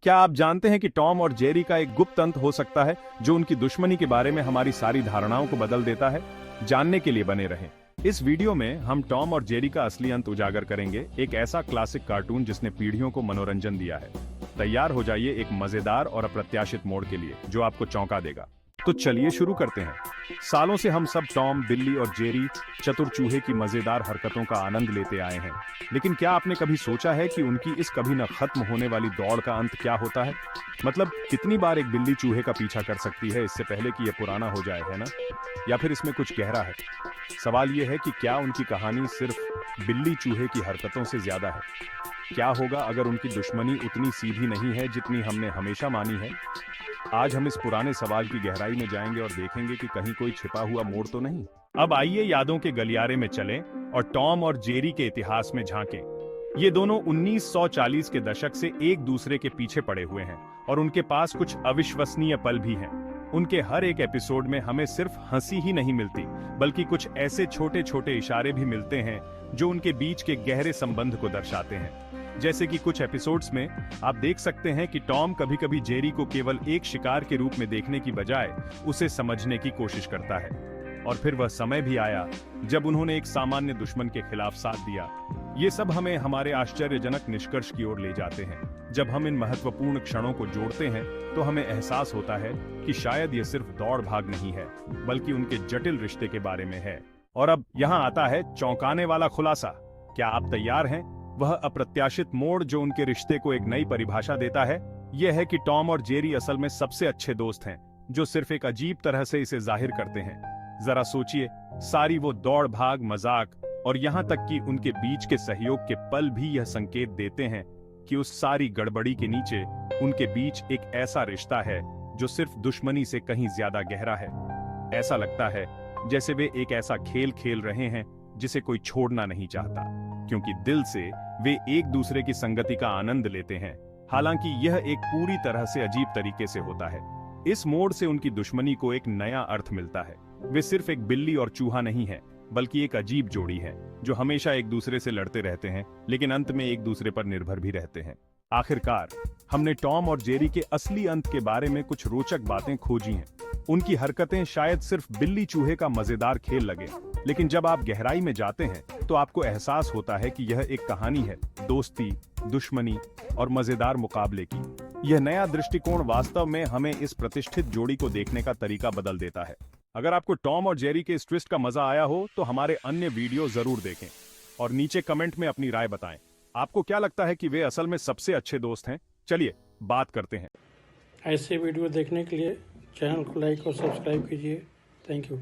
क्या आप जानते हैं कि टॉम और जेरी का एक गुप्त अंत हो सकता है जो उनकी दुश्मनी के बारे में हमारी सारी धारणाओं को बदल देता है? जानने के लिए बने रहें। इस वीडियो में हम टॉम और जेरी का असली अंत उजागर करेंगे, एक ऐसा क्लासिक कार्टून जिसने पीढ़ियों को मनोरंजन दिया है। तैयार हो जाइए एक मजेदार और अप्रत्याशित मोड़ के लिए जो आपको चौंका देगा। तो चलिए शुरू करते हैं। सालों से हम सब टॉम, बिल्ली और जेरी चतुर चूहे की मजेदार हरकतों का आनंद लेते आए हैं, लेकिन क्या आपने कभी सोचा है कि उनकी इस कभी न खत्म होने वाली दौड़ का अंत क्या होता है? मतलब कितनी बार एक बिल्ली चूहे का पीछा कर सकती है इससे पहले कि यह पुराना हो जाए, है ना? या फिर इसमें कुछ गहरा है? सवाल यह है कि क्या उनकी कहानी सिर्फ बिल्ली चूहे की हरकतों से ज्यादा है? क्या होगा अगर उनकी दुश्मनी उतनी सीधी नहीं है जितनी हमने हमेशा मानी है? आज हम इस पुराने सवाल की गहराई में जाएंगे और देखेंगे कि कहीं कोई छिपा हुआ मोड़ तो नहीं। अब आइए यादों के गलियारे में चलें और टॉम और जेरी के इतिहास में झांकें। ये दोनों 1940 के दशक से एक दूसरे के पीछे पड़े हुए हैं और उनके पास कुछ अविश्वसनीय पल भी हैं। उनके हर एक एपिसोड में हमें सिर्फ हंसी ही नहीं मिलती, बल्कि कुछ ऐसे छोटे छोटे इशारे भी मिलते हैं जो उनके बीच के गहरे संबंध को दर्शाते हैं। जैसे कि कुछ एपिसोड्स में आप देख सकते हैं कि टॉम कभी-कभी जेरी को केवल एक शिकार के रूप में देखने की बजाय उसे समझने की कोशिश करता है। और फिर वह समय भी आया जब उन्होंने एक सामान्य दुश्मन के खिलाफ साथ दिया। ये सब हमें हमारे आश्चर्यजनक निष्कर्ष की ओर ले जाते हैं। जब हम इन महत्वपूर्ण क्षणों को जोड़ते हैं तो हमें एहसास होता है कि शायद ये सिर्फ दौड़ भाग नहीं है, बल्कि उनके जटिल रिश्ते के बारे में है। और अब यहाँ आता है चौंकाने वाला खुलासा। क्या आप तैयार हैं? वह अप्रत्याशित मोड़ जो उनके रिश्ते को एक नई परिभाषा देता है, यह है कि टॉम और जेरी असल में सबसे अच्छे दोस्त हैं, जो सिर्फ एक अजीब तरह से इसे जाहिर करते हैं। जरा सोचिए, सारी वो दौड़ भाग, मजाक और यहाँ तक कि उनके बीच के सहयोग के पल भी यह संकेत देते हैं कि उस सारी गड़बड़ी के नीचे उनके बीच एक ऐसा रिश्ता है जो सिर्फ दुश्मनी से कहीं ज्यादा गहरा है। ऐसा लगता है जैसे वे एक ऐसा खेल खेल रहे हैं जिसे कोई छोड़ना नहीं चाहता, क्योंकि दिल से वे एक दूसरे की संगति का आनंद लेते हैं। हालांकि यह एक पूरी तरह से अजीब तरीके से होता है। इस मोड़ से उनकी दुश्मनी को एक नया अर्थ मिलता है। वे सिर्फ एक बिल्ली और चूहा नहीं है, बल्कि एक अजीब जोड़ी है जो हमेशा एक दूसरे से लड़ते रहते हैं, लेकिन अंत में एक दूसरे पर निर्भर भी रहते हैं। आखिरकार हमने टॉम और जेरी के असली अंत के बारे में कुछ रोचक बातें खोजी हैं। उनकी हरकतें शायद सिर्फ बिल्ली चूहे का मजेदार खेल लगे, लेकिन जब आप गहराई में जाते हैं तो आपको एहसास होता है कि यह एक कहानी है दोस्ती, दुश्मनी और मजेदार मुकाबले की। यह नया दृष्टिकोण वास्तव में हमें इस प्रतिष्ठित जोड़ी को देखने का तरीका बदल देता है। अगर आपको टॉम और जेरी के इस ट्विस्ट का मजा आया हो तो हमारे अन्य वीडियो जरूर देखें और नीचे कमेंट में अपनी राय बताएं। आपको क्या लगता है कि वे असल में सबसे अच्छे दोस्त हैं? चलिए बात करते हैं। ऐसे वीडियो देखने के लिए चैनल को लाइक और सब्सक्राइब कीजिए। Thank you.